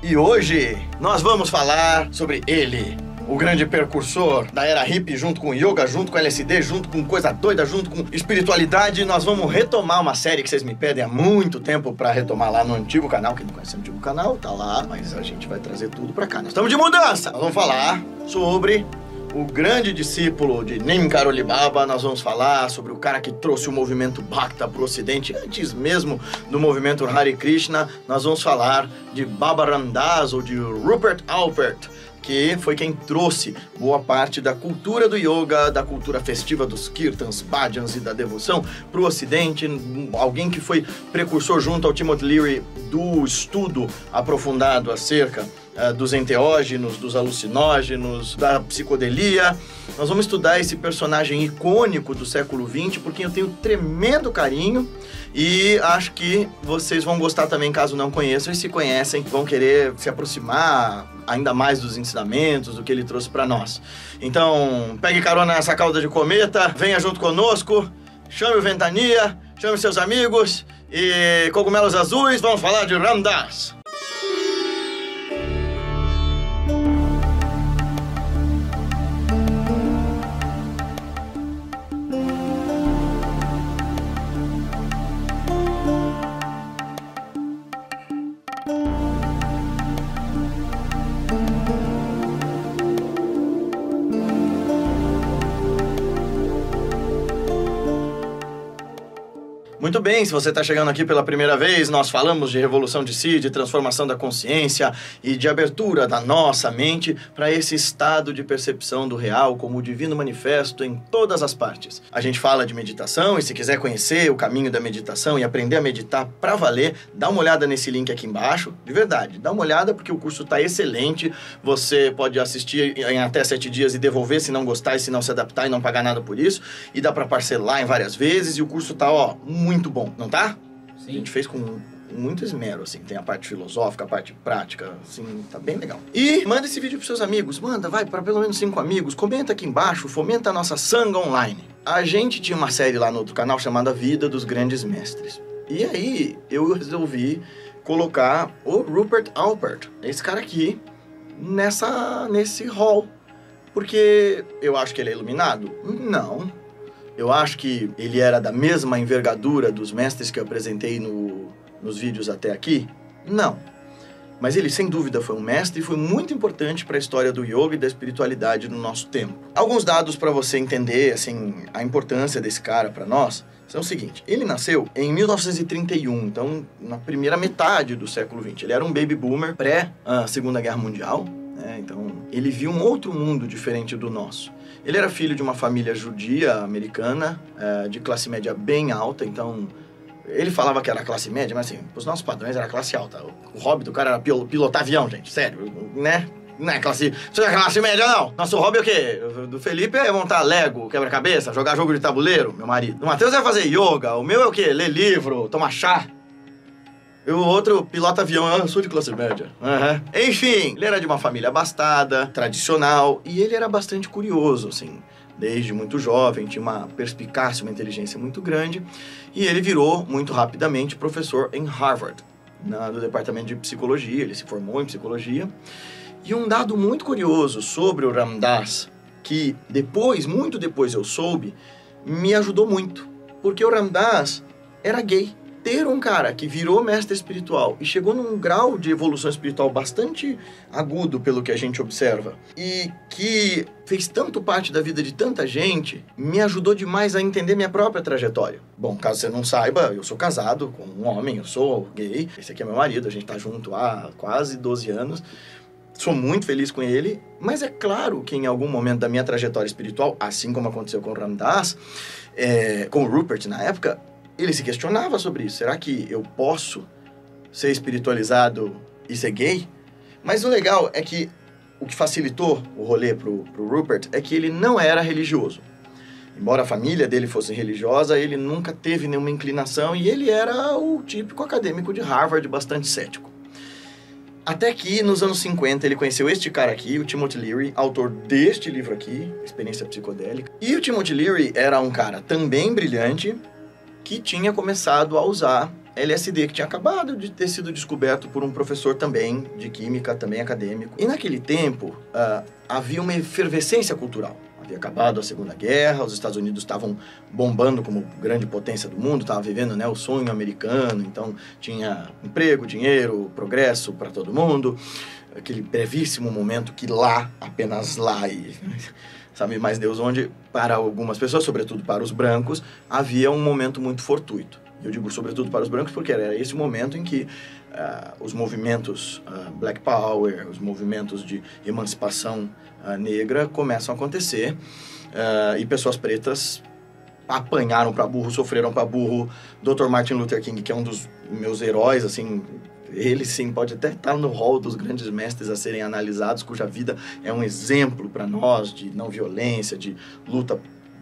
E hoje nós vamos falar sobre ele, o grande precursor da era hippie, junto com yoga, junto com LSD, junto com coisa doida, junto com espiritualidade. Nós vamos retomar uma série que vocês me pedem há muito tempo pra retomar lá no antigo canal. Quem não conhece o antigo canal, tá lá, mas a gente vai trazer tudo pra cá. Nós estamos de mudança! Nós vamos falar sobre o grande discípulo de Neem Karoli Baba. Nós vamos falar sobre o cara que trouxe o movimento Bhakta pro ocidente, antes mesmo do movimento Hare Krishna. Nós vamos falar de Baba Ram Dass, ou de Rupert Alpert, que foi quem trouxe boa parte da cultura do yoga, da cultura festiva dos kirtans, bhajans e da devoção para o ocidente. Alguém que foi precursor junto ao Timothy Leary do estudo aprofundado acerca dos enteógenos, dos alucinógenos, da psicodelia. Nós vamos estudar esse personagem icônico do século XX, porque eu tenho tremendo carinho e acho que vocês vão gostar também, caso não conheçam, e se conhecem, vão querer se aproximar ainda mais dos ensinamentos, do que ele trouxe para nós. Então, pegue carona nessa cauda de cometa, venha junto conosco, chame o Ventania, chame seus amigos e cogumelos azuis, vamos falar de Ram Dass. Muito bem, se você está chegando aqui pela primeira vez, nós falamos de revolução de si, de transformação da consciência e de abertura da nossa mente para esse estado de percepção do real como o divino manifesto em todas as partes. A gente fala de meditação e se quiser conhecer o caminho da meditação e aprender a meditar para valer, dá uma olhada nesse link aqui embaixo, de verdade, dá uma olhada porque o curso está excelente, você pode assistir em até 7 dias e devolver se não gostar e se não se adaptar e não pagar nada por isso, e dá para parcelar em várias vezes e o curso tá, ó, muito bom, não tá? Sim. A gente fez com muito esmero, assim, tem a parte filosófica, a parte prática, assim, tá bem legal. E manda esse vídeo pros seus amigos, manda, vai para pelo menos 5 amigos, comenta aqui embaixo, fomenta a nossa Sangha online. A gente tinha uma série lá no outro canal chamada Vida dos Grandes Mestres. E aí, eu resolvi colocar o Rupert Alpert, esse cara aqui, nesse hall. Porque eu acho que ele é iluminado? Não. Eu acho que ele era da mesma envergadura dos mestres que eu apresentei nos vídeos até aqui? Não. Mas ele, sem dúvida, foi um mestre e foi muito importante para a história do yoga e da espiritualidade no nosso tempo. Alguns dados para você entender, assim, a importância desse cara para nós são o seguinte. Ele nasceu em 1931, então na primeira metade do século XX. Ele era um baby boomer pré-Segunda Guerra Mundial, né? Então ele viu um outro mundo diferente do nosso. Ele era filho de uma família judia americana, de classe média bem alta, então ele falava que era classe média, mas assim, os nossos padrões era classe alta. O hobby do cara era pilotar avião, gente, sério, né? Não é classe média, não. Nosso hobby é o quê? Do Felipe é montar Lego, quebra-cabeça, jogar jogo de tabuleiro, meu marido. Do Matheus é fazer yoga, o meu é o quê? Ler livro, tomar chá. E o outro pilota avião, eu sou de classe média. Uhum. Enfim, ele era de uma família abastada, tradicional, e ele era bastante curioso, assim. Desde muito jovem, tinha uma perspicácia, uma inteligência muito grande, e ele virou, muito rapidamente, professor em Harvard, no departamento de psicologia. Ele se formou em psicologia. E um dado muito curioso sobre o Ram Dass, que depois, muito depois eu soube, me ajudou muito. Porque o Ram Dass era gay. Ter um cara que virou mestre espiritual e chegou num grau de evolução espiritual bastante agudo pelo que a gente observa e que fez tanto parte da vida de tanta gente, me ajudou demais a entender minha própria trajetória. Bom, caso você não saiba, eu sou casado com um homem, eu sou gay, esse aqui é meu marido, a gente tá junto há quase 12 anos. Sou muito feliz com ele, mas é claro que em algum momento da minha trajetória espiritual, assim como aconteceu com o Ram Dass, com o Rupert na época, ele se questionava sobre isso. Será que eu posso ser espiritualizado e ser gay? Mas o legal é que o que facilitou o rolê pro Rupert é que ele não era religioso. Embora a família dele fosse religiosa, ele nunca teve nenhuma inclinação e ele era o típico acadêmico de Harvard, bastante cético. Até que, nos anos 50, ele conheceu este cara aqui, o Timothy Leary, autor deste livro aqui, Experiência Psicodélica. E o Timothy Leary era um cara também brilhante, que tinha começado a usar LSD, que tinha acabado de ter sido descoberto por um professor também de química, também acadêmico. E naquele tempo, havia uma efervescência cultural. Havia acabado a Segunda Guerra, os Estados Unidos estavam bombando como grande potência do mundo, estavam vivendo, né, o sonho americano, então tinha emprego, dinheiro, progresso para todo mundo. Aquele brevíssimo momento que lá, apenas lá, e sabe mais Deus onde, para algumas pessoas, sobretudo para os brancos, havia um momento muito fortuito. Eu digo sobretudo para os brancos porque era esse momento em que os movimentos Black Power, os movimentos de emancipação negra começam a acontecer e pessoas pretas apanharam para burro, sofreram para burro. Dr. Martin Luther King, que é um dos meus heróis, assim, ele sim pode até estar no hall dos grandes mestres a serem analisados, cuja vida é um exemplo para nós de não violência, de luta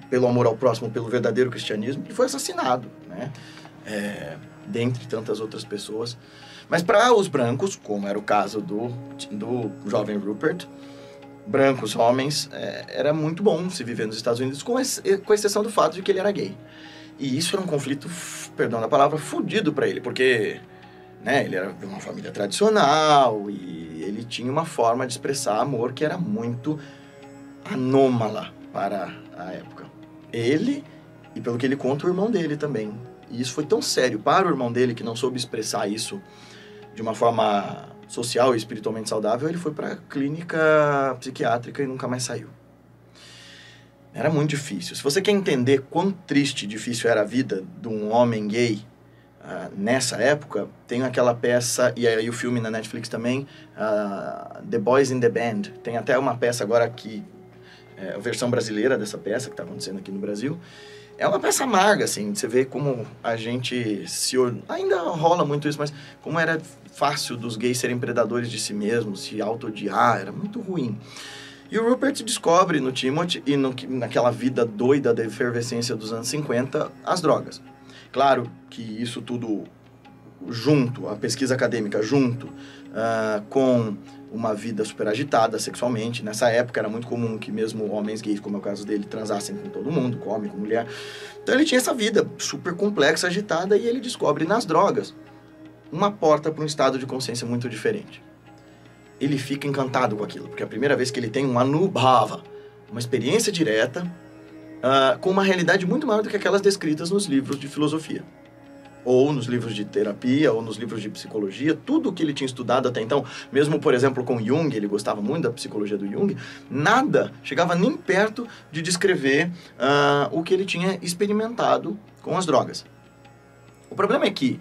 pelo amor ao próximo, pelo verdadeiro cristianismo, e foi assassinado, né? Dentre tantas outras pessoas. Mas para os brancos, como era o caso do jovem Rupert, brancos, homens, era muito bom se viver nos Estados Unidos, com exceção do fato de que ele era gay. E isso era um conflito, perdão a palavra, fudido para ele, porque, né, ele era de uma família tradicional e ele tinha uma forma de expressar amor que era muito anômala para a época. Ele, e pelo que ele conta, o irmão dele também. E isso foi tão sério para o irmão dele, que não soube expressar isso de uma forma social e espiritualmente saudável, ele foi para a clínica psiquiátrica e nunca mais saiu. Era muito difícil. Se você quer entender quão triste e difícil era a vida de um homem gay nessa época, tem aquela peça, e aí o filme na Netflix também, The Boys in the Band. Tem até uma peça agora que a versão brasileira dessa peça, que está acontecendo aqui no Brasil. É uma peça amarga, assim, você vê como a gente ainda rola muito isso, mas como era fácil dos gays serem predadores de si mesmos, se auto-odiar, era muito ruim. E o Rupert descobre no Timothy, e naquela vida doida da efervescência dos anos 50, as drogas. Claro que isso tudo junto, a pesquisa acadêmica junto com uma vida super agitada sexualmente. Nessa época era muito comum que mesmo homens gays, como é o caso dele, transassem com todo mundo, com homem, com mulher. Então ele tinha essa vida super complexa, agitada, e ele descobre nas drogas uma porta para um estado de consciência muito diferente. Ele fica encantado com aquilo, porque é a primeira vez que ele tem um anubhava, uma experiência direta, com uma realidade muito maior do que aquelas descritas nos livros de filosofia, ou nos livros de terapia, ou nos livros de psicologia. Tudo o que ele tinha estudado até então, mesmo, por exemplo, com Jung, ele gostava muito da psicologia do Jung, nada chegava nem perto de descrever o que ele tinha experimentado com as drogas. O problema é que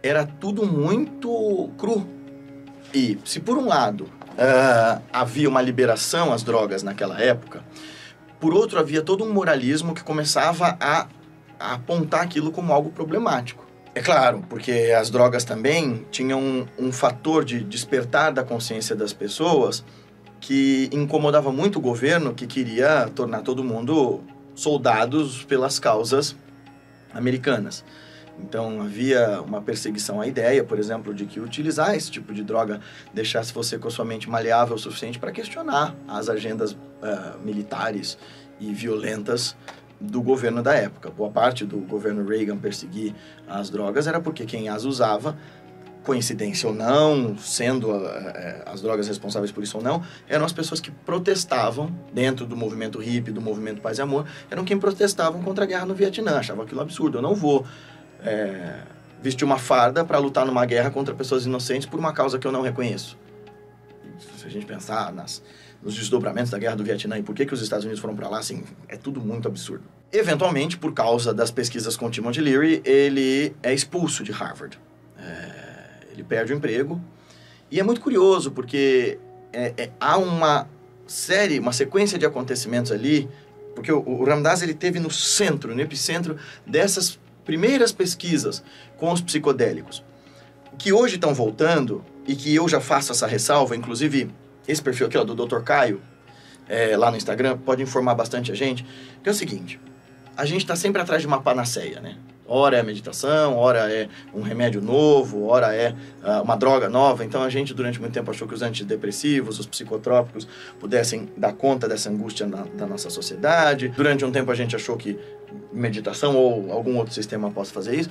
era tudo muito cru. E se por um lado havia uma liberação às drogas naquela época, por outro havia todo um moralismo que começava a apontar aquilo como algo problemático. É claro, porque as drogas também tinham um fator de despertar da consciência das pessoas que incomodava muito o governo, que queria tornar todo mundo soldados pelas causas americanas. Então havia uma perseguição à ideia, por exemplo, de que utilizar esse tipo de droga deixasse você com a sua mente maleável o suficiente para questionar as agendas militares e violentas do governo da época. Boa parte do governo Reagan perseguir as drogas era porque quem as usava, coincidência ou não, sendo as drogas responsáveis por isso ou não, eram as pessoas que protestavam dentro do movimento hippie, do movimento Paz e Amor, eram quem protestavam contra a guerra no Vietnã, achavam aquilo absurdo. Eu não vou vestir uma farda para lutar numa guerra contra pessoas inocentes por uma causa que eu não reconheço. Se a gente pensar nos desdobramentos da guerra do Vietnã e por que os Estados Unidos foram para lá, assim, é tudo muito absurdo. Eventualmente, por causa das pesquisas com Timothy Leary, ele é expulso de Harvard. Ele perde o emprego. E é muito curioso, porque há uma sequência de acontecimentos ali, porque o Ram Dass, ele teve no centro, no epicentro dessas primeiras pesquisas com os psicodélicos, que hoje estão voltando, e que eu já faço essa ressalva, inclusive esse perfil aqui, ó, do Dr. Caio, lá no Instagram, pode informar bastante a gente, que é o seguinte: a gente está sempre atrás de uma panaceia, né? Ora é a meditação, ora é um remédio novo, ora é uma droga nova. Então a gente durante muito tempo achou que os antidepressivos, os psicotrópicos pudessem dar conta dessa angústia da nossa sociedade. Durante um tempo a gente achou que meditação ou algum outro sistema possa fazer isso.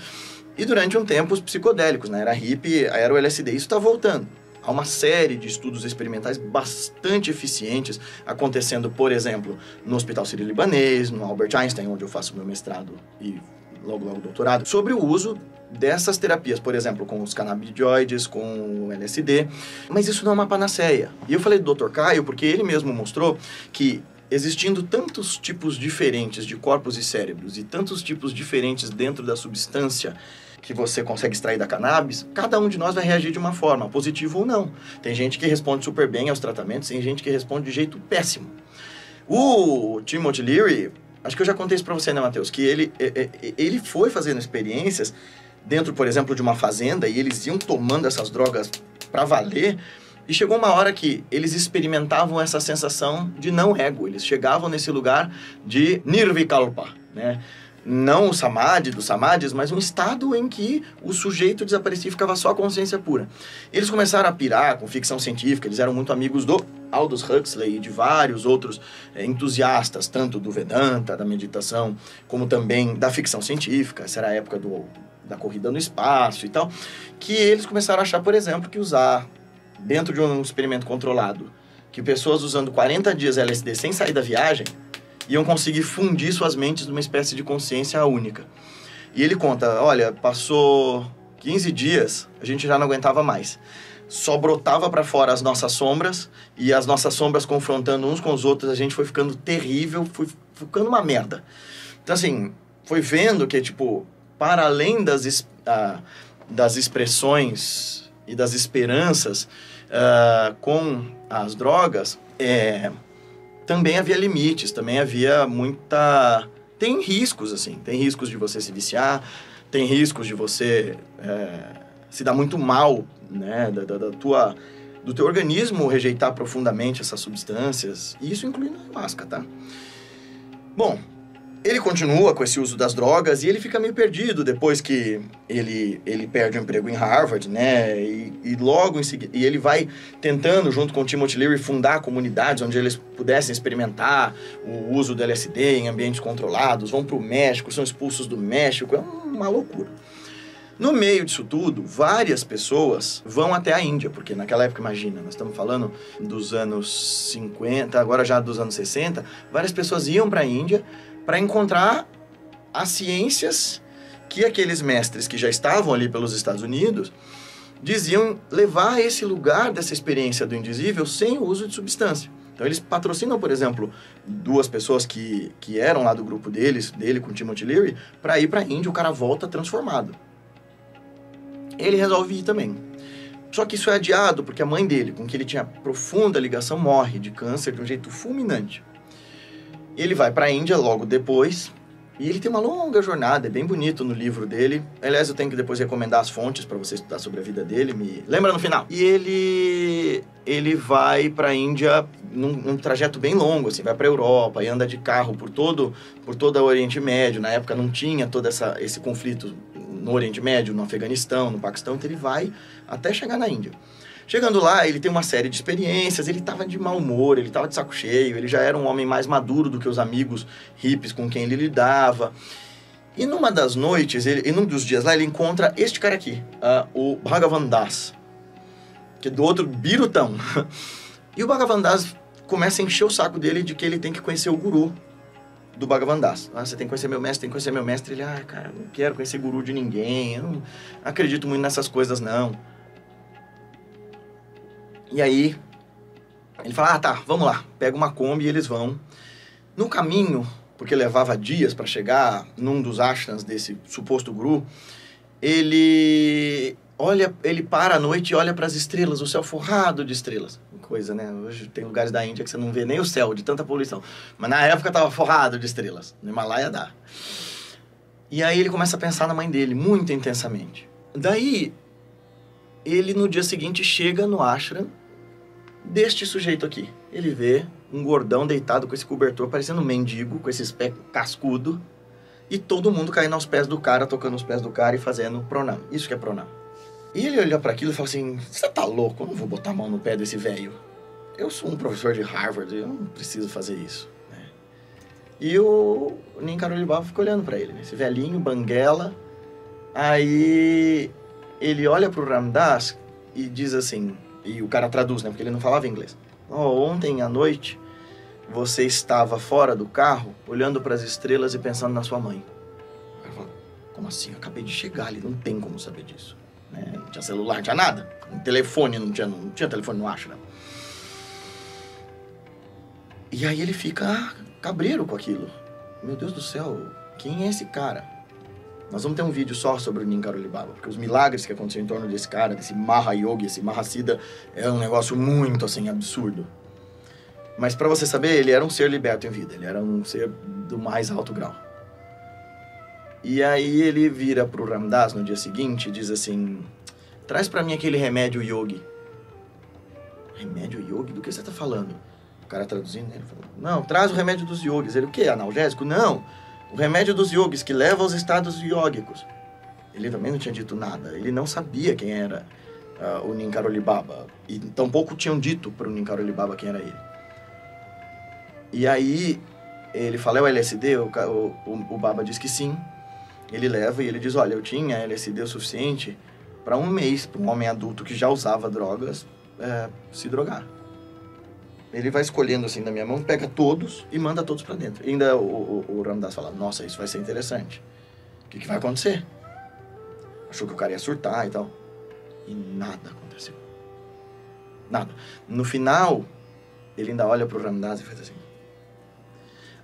E durante um tempo, os psicodélicos, na era hippie, era o LSD, isso está voltando. Há uma série de estudos experimentais bastante eficientes acontecendo, por exemplo, no Hospital Sírio-Libanês, no Albert Einstein, onde eu faço meu mestrado e logo doutorado, sobre o uso dessas terapias, por exemplo, com os canabinoides, com o LSD, mas isso não é uma panaceia. E eu falei do Dr. Caio porque ele mesmo mostrou que existindo tantos tipos diferentes de corpos e cérebros e tantos tipos diferentes dentro da substância que você consegue extrair da cannabis, cada um de nós vai reagir de uma forma, positivo ou não. Tem gente que responde super bem aos tratamentos, tem gente que responde de jeito péssimo. O Timothy Leary, acho que eu já contei isso pra você, né, Matheus? Que ele foi fazendo experiências dentro, por exemplo, de uma fazenda e eles iam tomando essas drogas pra valer. E chegou uma hora que eles experimentavam essa sensação de não ego. Eles chegavam nesse lugar de nirvikalpa, né? Não o samadhi dos samadhis, mas um estado em que o sujeito desaparecia e ficava só a consciência pura. Eles começaram a pirar com ficção científica, eles eram muito amigos do Aldous Huxley e de vários outros entusiastas, tanto do Vedanta, da meditação, como também da ficção científica. Essa era a época da corrida no espaço e tal, que eles começaram a achar, por exemplo, que usar dentro de um experimento controlado, que pessoas usando 40 dias LSD sem sair da viagem iam conseguir fundir suas mentes numa espécie de consciência única. E ele conta, olha, passou 15 dias, a gente já não aguentava mais. Só brotava para fora as nossas sombras, e as nossas sombras confrontando uns com os outros, a gente foi ficando terrível, foi ficando uma merda. Então, assim, foi vendo que, tipo, para além das expressões e das esperanças com as drogas, também havia limites, também havia muita... Tem riscos, assim. Tem riscos de você se viciar, tem riscos de você se dar muito mal, né? Do teu organismo rejeitar profundamente essas substâncias. E isso inclui a ayahuasca, tá? Bom, ele continua com esse uso das drogas e ele fica meio perdido depois que ele perde o emprego em Harvard, né? E logo em seguida... E ele vai tentando, junto com o Timothy Leary, fundar comunidades onde eles pudessem experimentar o uso do LSD em ambientes controlados. Vão para o México, são expulsos do México. É uma loucura. No meio disso tudo, várias pessoas vão até a Índia, porque naquela época, imagina, nós estamos falando dos anos 50, agora já dos anos 60, várias pessoas iam para a Índia para encontrar as ciências que aqueles mestres que já estavam ali pelos Estados Unidos diziam levar a esse lugar dessa experiência do indizível sem o uso de substância. Então eles patrocinam, por exemplo, duas pessoas que eram lá do grupo dele com o Timothy Leary, para ir para a Índia, o cara volta transformado. Ele resolve ir também. Só que isso é adiado porque a mãe dele, com quem ele tinha profunda ligação, morre de câncer de um jeito fulminante. Ele vai para a Índia logo depois, e ele tem uma longa jornada, é bem bonito no livro dele. Aliás, eu tenho que depois recomendar as fontes para você estudar sobre a vida dele, me lembra no final. E ele vai para a Índia num trajeto bem longo, assim, vai para a Europa e anda de carro por todo o Oriente Médio. Na época não tinha todo esse conflito no Oriente Médio, no Afeganistão, no Paquistão, então ele vai até chegar na Índia. Chegando lá, ele tem uma série de experiências, ele estava de mau humor, ele estava de saco cheio, ele já era um homem mais maduro do que os amigos hippies com quem ele lidava. E numa das noites, e num dos dias lá, ele encontra este cara aqui, o Bhagavan Das, que é do outro birutão. E o Bhagavan Das começa a encher o saco dele de que ele tem que conhecer o guru do Bhagavan Das. Você tem que conhecer meu mestre, tem que conhecer meu mestre. Ele, cara, não quero conhecer guru de ninguém, eu não acredito muito nessas coisas, não. E aí, ele fala, tá, vamos lá. Pega uma Kombi e eles vão. No caminho, porque levava dias para chegar num dos ashrams desse suposto guru, ele para à noite e olha para as estrelas, o céu forrado de estrelas. Coisa, né? Hoje tem lugares da Índia que você não vê nem o céu, de tanta poluição. Mas na época estava forrado de estrelas. No Himalaia dá. E aí ele começa a pensar na mãe dele, muito intensamente. Daí, ele no dia seguinte chega no ashram deste sujeito aqui. Ele vê um gordão deitado com esse cobertor, parecendo um mendigo, com esse pé cascudo, e todo mundo caindo aos pés do cara, tocando os pés do cara e fazendo pranam. Isso que é pranam. E ele olha para aquilo e fala assim, você tá louco? Eu não vou botar a mão no pé desse velho. Eu sou um professor de Harvard, eu não preciso fazer isso. Né? E o Nin Karolibaba fica olhando para ele, né? Esse velhinho, banguela, Aí ele olha pro Ram Dass e diz assim, e o cara traduz, né, porque ele não falava inglês. Ontem à noite você estava fora do carro, olhando para as estrelas e pensando na sua mãe. O cara fala, como assim? Eu acabei de chegar ali, não tem como saber disso. Né? Não tinha celular, não tinha nada. Um telefone, não tinha telefone, não acho, né? E aí ele fica cabreiro com aquilo. Meu Deus do céu, quem é esse cara? Nós vamos ter um vídeo só sobre o Ninkaroli Baba, porque os milagres que aconteceram em torno desse cara, desse Mahayogi, esse Mahasiddha, é um negócio muito, assim, absurdo. Mas para você saber, ele era um ser liberto em vida, ele era um ser do mais alto grau. E aí ele vira pro Ram Dass no dia seguinte e diz assim, traz para mim aquele remédio yogi. Remédio yogi? Do que você tá falando? O cara traduzindo, né? Ele falou, não, traz o remédio dos yogis. Ele, o quê? Analgésico? Não. O remédio dos yogis, que leva aos estados yógicos. Ele também não tinha dito nada. Ele não sabia quem era o Ninkaroli Baba. E tampouco tinham dito para o Ninkaroli Baba quem era ele. E aí, ele fala, é o LSD? O Baba diz que sim. Ele leva e ele diz, olha, eu tinha LSD o suficiente para um mês, para um homem adulto que já usava drogas, se drogar. Ele vai escolhendo assim na minha mão, pega todos e manda todos pra dentro. E ainda o Ram Dass fala, nossa, isso vai ser interessante. O que vai acontecer? Achou que o cara ia surtar e tal. E nada aconteceu. Nada. No final, ele ainda olha pro Ram Dass e faz assim.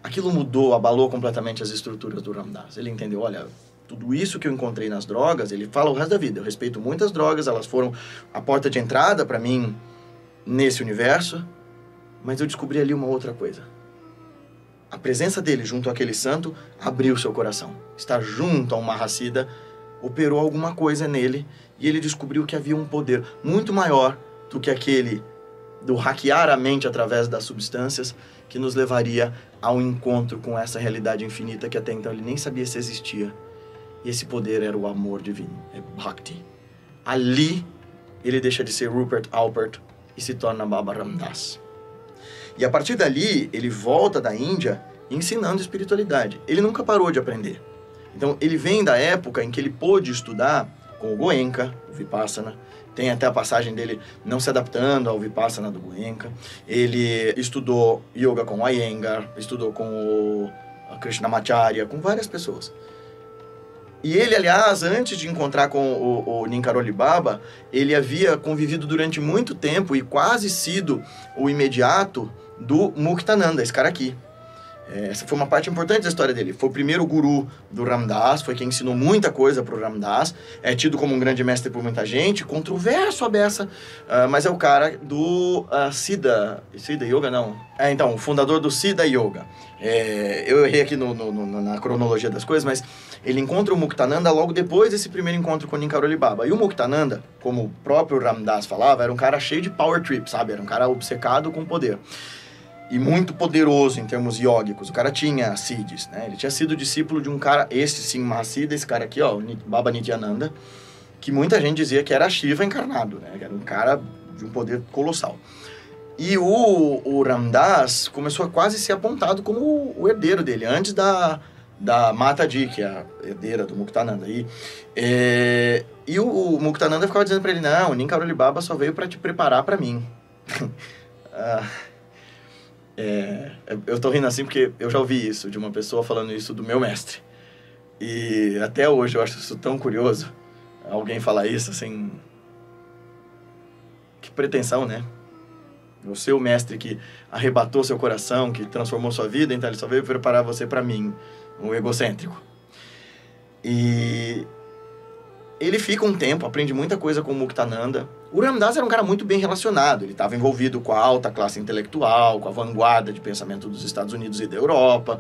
Aquilo mudou, abalou completamente as estruturas do Ram Dass. Ele entendeu, olha, tudo isso que eu encontrei nas drogas, ele fala o resto da vida. Eu respeito muitas drogas, elas foram a porta de entrada pra mim nesse universo. Mas eu descobri ali uma outra coisa. A presença dele junto àquele santo abriu seu coração. Estar junto a um Mahasiddha operou alguma coisa nele e ele descobriu que havia um poder muito maior do que aquele do hackear a mente através das substâncias que nos levaria ao encontro com essa realidade infinita que até então ele nem sabia se existia. E esse poder era o amor divino, é Bhakti. Ali ele deixa de ser Rupert Alpert e se torna Baba Ram Dass. E a partir dali, ele volta da Índia ensinando espiritualidade. Ele nunca parou de aprender. Então, ele vem da época em que ele pôde estudar com o Goenka, o Vipassana. Tem até a passagem dele não se adaptando ao Vipassana do Goenka. Ele estudou yoga com o Iyengar, estudou com o Krishnamacharya, com várias pessoas. E ele, aliás, antes de encontrar com o Ninkaroli Baba, ele havia convivido durante muito tempo e quase sido o imediato do Muktananda, esse cara aqui. Essa foi uma parte importante da história dele. Foi o primeiro guru do Ram Dass, foi quem ensinou muita coisa para o Ram Dass. É tido como um grande mestre por muita gente, controverso a beça, mas é o cara do Siddha Yoga, não. Então, o fundador do Siddha Yoga. Eu errei aqui na cronologia das coisas, mas ele encontra o Muktananda logo depois desse primeiro encontro com o Ninkaroli Baba. E o Muktananda, como o próprio Ram Dass falava, era um cara cheio de power trip, sabe? Era um cara obcecado com poder. E muito poderoso em termos iógicos. O cara tinha siddhis, né? Ele tinha sido discípulo de um cara, esse sim, Mahasiddha, esse cara aqui, ó, o Baba Nityananda, que muita gente dizia que era Shiva encarnado, né? Era um cara de um poder colossal. E o Ram Dass começou a quase ser apontado como o herdeiro dele, antes da Mataji, que é a herdeira do Muktananda. E o Muktananda ficava dizendo pra ele, não, o Ninkaroli Baba só veio pra te preparar pra mim. Eu tô rindo assim porque eu já ouvi isso de uma pessoa falando isso do meu mestre. E até hoje eu acho isso tão curioso. Alguém falar isso, assim... Que pretensão, né? O seu mestre que arrebatou seu coração, que transformou sua vida, então ele só veio preparar você pra mim, um egocêntrico. E... ele fica um tempo, aprende muita coisa com o Muktananda. O Ram Dass era um cara muito bem relacionado. Ele estava envolvido com a alta classe intelectual, com a vanguarda de pensamento dos Estados Unidos e da Europa.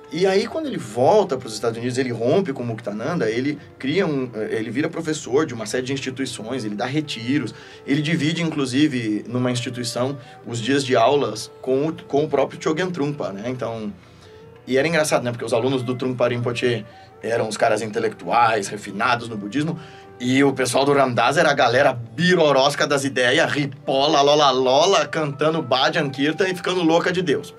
E aí, quando ele volta para os Estados Unidos, ele rompe com o Muktananda, ele vira professor de uma série de instituições, ele dá retiros, ele divide, inclusive, numa instituição, os dias de aulas com o próprio Chogyam Trungpa, né? Então, e era engraçado, né? Porque os alunos do Trungpa Rinpoche eram os caras intelectuais, refinados no budismo, e o pessoal do Ram Dass era a galera birorosca das ideias, ripola, lola, lola, cantando Bhajan Kirtan e ficando louca de Deus.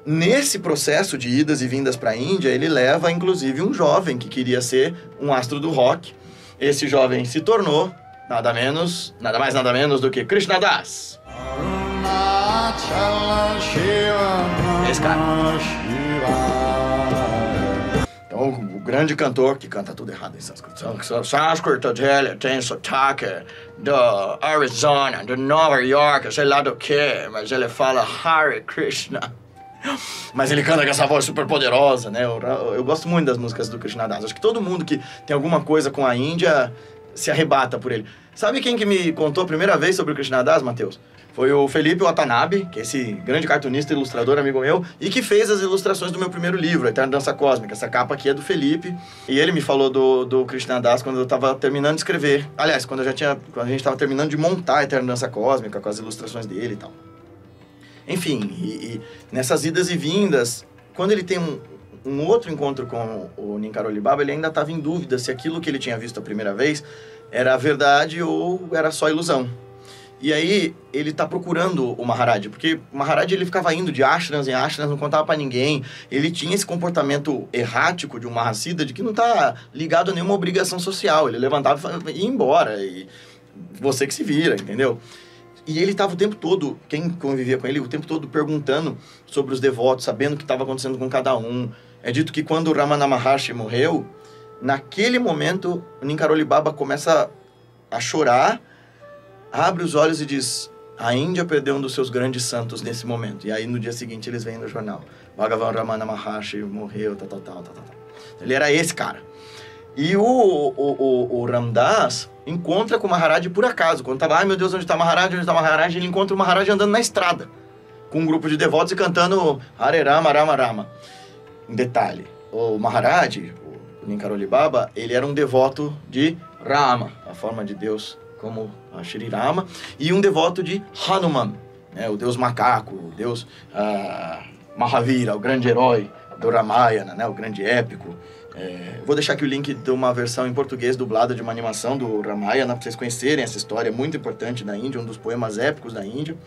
nesse processo de idas e vindas para a Índia, ele leva, inclusive, um jovem que queria ser um astro do rock. Esse jovem se tornou nada mais, nada menos do que Krishna Das. Esse cara. Então, o grande cantor, que canta tudo errado em sânscrito. Sânscrito dele tem sotaque do Arizona, de Nova York, sei lá do que, mas ele fala Hare Krishna. Mas ele canta com essa voz super poderosa, né? Eu gosto muito das músicas do Krishna Das. Acho que todo mundo que tem alguma coisa com a Índia se arrebata por ele. Sabe quem que me contou a primeira vez sobre o Krishna Das, Matheus? Foi o Felipe Watanabe, que é esse grande cartunista e ilustrador, amigo meu, e que fez as ilustrações do meu primeiro livro, Eterna Dança Cósmica. Essa capa aqui é do Felipe, e ele me falou do Krishna Das quando eu tava terminando de escrever. Aliás, quando a gente tava terminando de montar a Eterna Dança Cósmica, com as ilustrações dele e tal. Enfim, e nessas idas e vindas, quando ele tem um outro encontro com o Ninkaroli Baba, ele ainda estava em dúvida se aquilo que ele tinha visto a primeira vez era verdade ou era só ilusão. E aí, ele tá procurando o Maharaj, porque o Maharaj, ele ficava indo de ashrams em ashrams, não contava pra ninguém. Ele tinha esse comportamento errático de um Mahasiddha, de que não tá ligado a nenhuma obrigação social. Ele levantava e ia embora, e você que se vira, entendeu? E ele tava o tempo todo, quem convivia com ele, o tempo todo perguntando sobre os devotos, sabendo o que estava acontecendo com cada um. É dito que quando o Ramana Maharshi morreu, naquele momento, o Ninkaroli Baba começa a chorar, abre os olhos e diz: a Índia perdeu um dos seus grandes santos nesse momento. E aí no dia seguinte eles vêm no jornal: Bhagavan Ramana Maharshi morreu, tal. Ele era esse cara. E o Ram Das encontra com o Maharaj por acaso. Quando tava, ai meu Deus, onde está o Maharaj? Onde está o Maharaj? Ele encontra o Maharaj andando na estrada, com um grupo de devotos e cantando Hare Rama, Rama Rama. Um detalhe: o Maharaj, o Ninkaroli Baba, ele era um devoto de Rama, a forma de Deus como a Shri Rama, e um devoto de Hanuman, né, o deus macaco, o deus Mahavira, o grande herói do Ramayana, né, o grande épico. Vou deixar aqui o link de uma versão em português dublada de uma animação do Ramayana, para vocês conhecerem essa história muito importante da Índia, um dos poemas épicos da Índia.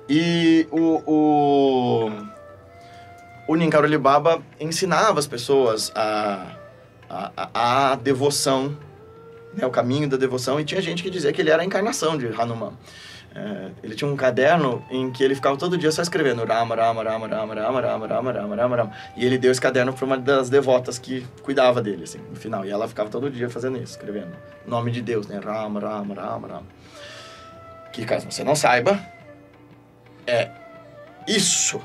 E o Ninkaroli Baba ensinava as pessoas a devoção, né, o caminho da devoção, e tinha gente que dizia que ele era a encarnação de Hanuman. Ele tinha um caderno em que ele ficava todo dia só escrevendo Rama, Rama, Rama, Rama, Rama, Rama, Rama, Rama, Rama, Rama. E ele deu esse caderno para uma das devotas que cuidava dele, assim, no final. E ela ficava todo dia fazendo isso, escrevendo o nome de Deus, né? Rama, Rama, Rama, Rama. Que, caso você não saiba, é isso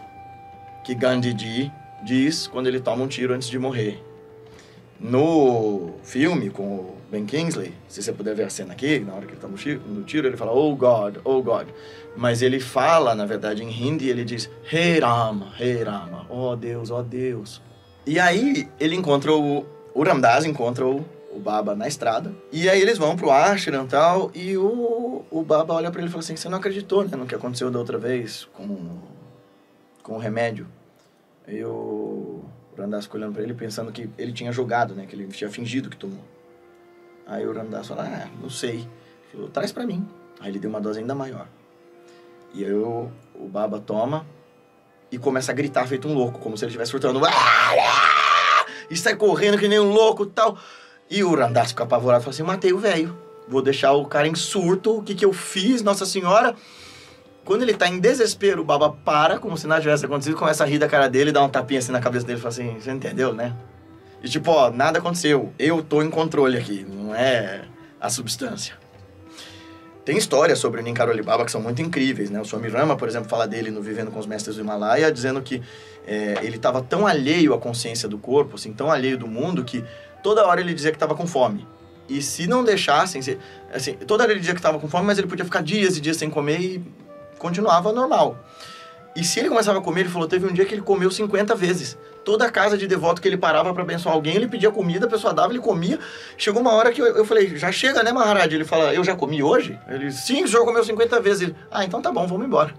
que Gandhiji diz quando ele toma um tiro antes de morrer. No filme com o Ben Kingsley, se você puder ver a cena aqui, na hora que ele toma no tiro, ele fala, oh God, oh God. Mas ele fala, na verdade, em Hindi, ele diz, Hey Rama, oh Deus, oh Deus. E aí, ele encontra o Ram Das encontra o Baba na estrada, e aí eles vão pro ashram e tal, e o Baba olha pra ele e fala assim, você não acreditou, né, no que aconteceu da outra vez com o remédio. E o Ram Das ficou olhando pra ele, pensando que ele tinha jogado, né, que ele tinha fingido que tomou. Aí o Ram Das falou, não sei. Ele falou, traz pra mim. Aí ele deu uma dose ainda maior. E aí o Baba toma e começa a gritar feito um louco, como se ele estivesse surtando. E sai correndo que nem um louco e tal. E o Ram Das fica apavorado e fala assim, matei o velho. Vou deixar o cara em surto. O que eu fiz, Nossa Senhora? Quando ele tá em desespero, o Baba para, como se nada tivesse acontecido, começa a rir da cara dele, dá um tapinha assim na cabeça dele e fala assim, você entendeu, né? E tipo, ó, nada aconteceu. Eu tô em controle aqui, não é a substância. Tem histórias sobre o Ninkaroli Baba que são muito incríveis, né? O Swami Rama, por exemplo, fala dele no Vivendo com os Mestres do Himalaia, dizendo que ele estava tão alheio à consciência do corpo, assim, tão alheio do mundo, que toda hora ele dizia que estava com fome. E se não deixassem, assim, toda hora ele dizia que estava com fome, mas ele podia ficar dias e dias sem comer e continuava normal. E se ele começava a comer, ele falou, teve um dia que ele comeu 50 vezes. Toda a casa de devoto que ele parava para abençoar alguém, ele pedia comida, a pessoa dava, ele comia. Chegou uma hora que eu falei, já chega, né, Maharaj? Ele fala, eu já comi hoje? Ele, sim, o senhor comeu 50 vezes. Ele, então tá bom, vamos embora.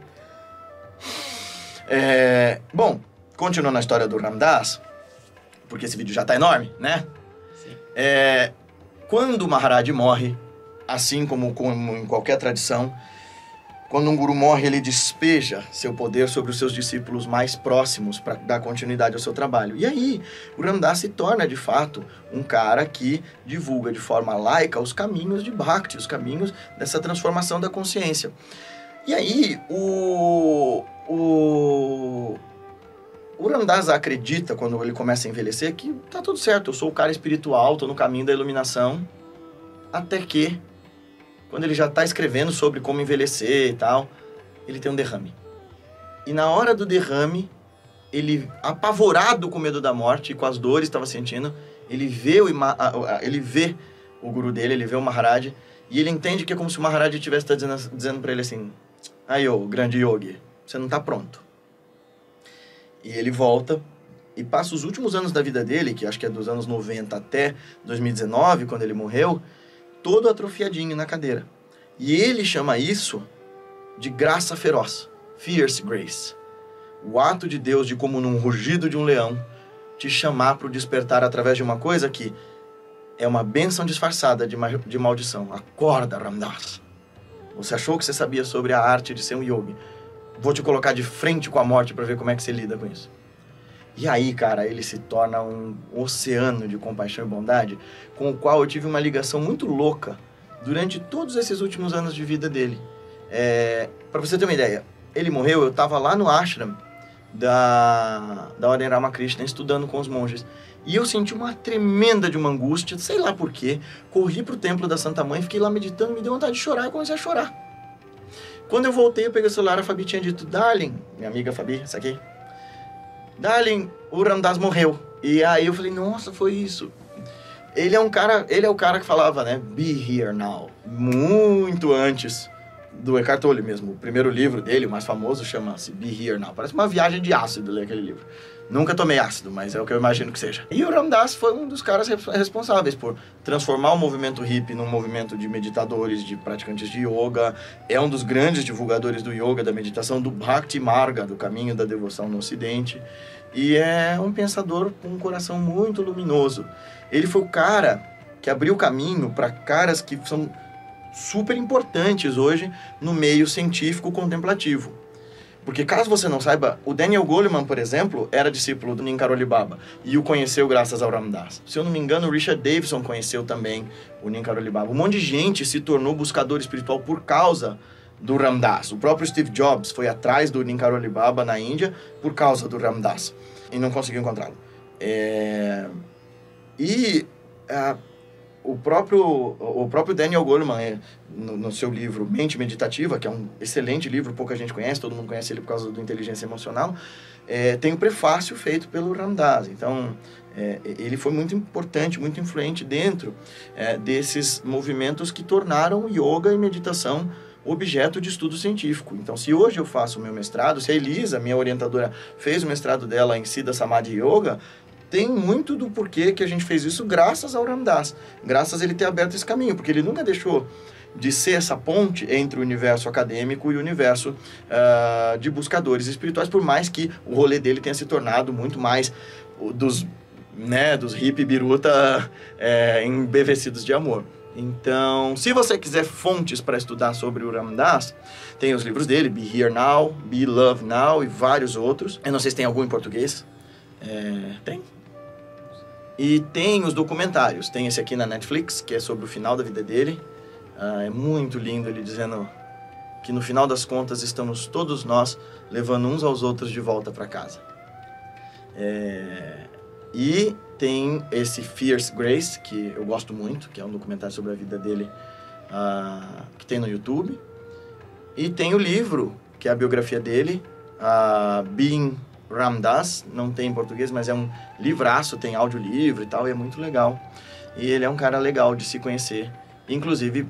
Bom, continuando a história do Ram Das, porque esse vídeo já tá enorme, né? Sim. Quando o Maharaj morre, assim como em qualquer tradição, Quando um guru morre, ele despeja seu poder sobre os seus discípulos mais próximos para dar continuidade ao seu trabalho. E aí, o Ram Dass se torna, de fato, um cara que divulga de forma laica os caminhos de Bhakti, os caminhos dessa transformação da consciência. E aí, o Ram Dass acredita, quando ele começa a envelhecer, que tá tudo certo, eu sou o cara espiritual, tô no caminho da iluminação, até que, quando ele já está escrevendo sobre como envelhecer e tal, ele tem um derrame. E na hora do derrame, ele, apavorado com o medo da morte e com as dores que estava sentindo, ele vê o guru dele, ele vê o Maharaj, e ele entende que é como se o Maharaj estivesse dizendo para ele assim: aí, ô grande yogi, você não está pronto. E ele volta e passa os últimos anos da vida dele, que acho que é dos anos 90 até 2019, quando ele morreu, todo atrofiadinho na cadeira. E ele chama isso de graça feroz, fierce grace. O ato de Deus de, como num rugido de um leão, te chamar para o despertar através de uma coisa que é uma bênção disfarçada de maldição. Acorda, Ram Dass. Você achou que você sabia sobre a arte de ser um yogi. Vou te colocar de frente com a morte para ver como é que você lida com isso. E aí, cara, ele se torna um oceano de compaixão e bondade, com o qual eu tive uma ligação muito louca durante todos esses últimos anos de vida dele. Para você ter uma ideia, ele morreu, eu estava lá no ashram da Ordem Ramakrishna, estudando com os monges. E eu senti uma tremenda de uma angústia, sei lá porquê. Corri pro templo da Santa Mãe, fiquei lá meditando, me deu vontade de chorar e comecei a chorar. Quando eu voltei, eu peguei o celular, a Fabi tinha dito: Darling, minha amiga Fabi, essa aqui, Darling, o Ram Dass morreu. E aí eu falei: nossa, foi isso. Ele é o cara que falava, né? Be here now. Muito antes do Eckhart Tolle mesmo. O primeiro livro dele, o mais famoso, chama-se Be Here Now. Parece uma viagem de ácido ler aquele livro. Nunca tomei ácido, mas é o que eu imagino que seja. E o Ram Dass foi um dos caras responsáveis por transformar o movimento hippie num movimento de meditadores, de praticantes de yoga. É um dos grandes divulgadores do yoga, da meditação, do Bhakti Marga, do caminho da devoção no Ocidente. E é um pensador com um coração muito luminoso. Ele foi o cara que abriu o caminho para caras que são super importantes hoje no meio científico contemplativo. Porque caso você não saiba, o Daniel Goleman, por exemplo, era discípulo do Ninkaroli Baba e o conheceu graças ao Ram Dass. Se eu não me engano, o Richard Davidson conheceu também o Ninkaroli Baba. Um monte de gente se tornou buscador espiritual por causa do Ram Dass. O próprio Steve Jobs foi atrás do Ninkaroli Baba na Índia por causa do Ram Dass e não conseguiu encontrá-lo. O próprio Daniel Goleman, no seu livro Mente Meditativa, que é um excelente livro, pouca gente conhece, todo mundo conhece ele por causa do Inteligência Emocional, tem um prefácio feito pelo Ram Dass. Então, ele foi muito importante, muito influente dentro desses movimentos que tornaram yoga e meditação objeto de estudo científico. Então, se hoje eu faço o meu mestrado, se a Elisa, minha orientadora, fez o mestrado dela em Siddha Samadhi Yoga, tem muito do porquê que a gente fez isso graças ao Ram Dass, graças a ele ter aberto esse caminho, porque ele nunca deixou de ser essa ponte entre o universo acadêmico e o universo de buscadores espirituais, por mais que o rolê dele tenha se tornado muito mais dos hippie biruta embevecidos de amor. Então, se você quiser fontes para estudar sobre o Ram Dass, tem os livros dele, Be Here Now, Be Love Now e vários outros. Eu não sei se tem algum em português. Tem. E tem os documentários. Tem esse aqui na Netflix, que é sobre o final da vida dele. É muito lindo ele dizendo que no final das contas estamos todos nós levando uns aos outros de volta para casa. E tem esse Fierce Grace, que eu gosto muito, que é um documentário sobre a vida dele, que tem no YouTube. E tem o livro, que é a biografia dele, Being Ram Dass, não tem em português, mas é um livraço, tem audiolivro e tal, e é muito legal. E ele é um cara legal de se conhecer. Inclusive,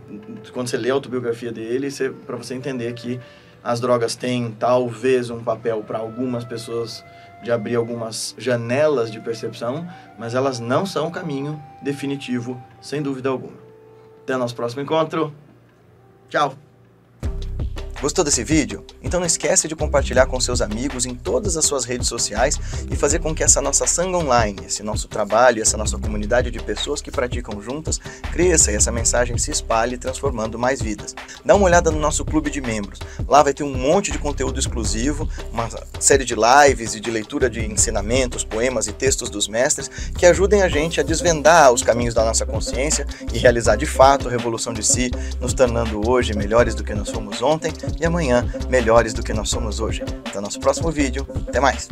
quando você lê a autobiografia dele, para você entender que as drogas têm talvez um papel para algumas pessoas de abrir algumas janelas de percepção, mas elas não são o caminho definitivo, sem dúvida alguma. Até o nosso próximo encontro. Tchau! Gostou desse vídeo? Então não esquece de compartilhar com seus amigos em todas as suas redes sociais e fazer com que essa nossa Sangha Online, esse nosso trabalho, essa nossa comunidade de pessoas que praticam juntas, cresça e essa mensagem se espalhe, transformando mais vidas. Dá uma olhada no nosso clube de membros. Lá vai ter um monte de conteúdo exclusivo, uma série de lives e de leitura de ensinamentos, poemas e textos dos mestres que ajudem a gente a desvendar os caminhos da nossa consciência e realizar de fato a revolução de si, nos tornando hoje melhores do que nós fomos ontem e amanhã melhores do que nós somos hoje. Até o nosso próximo vídeo. Até mais!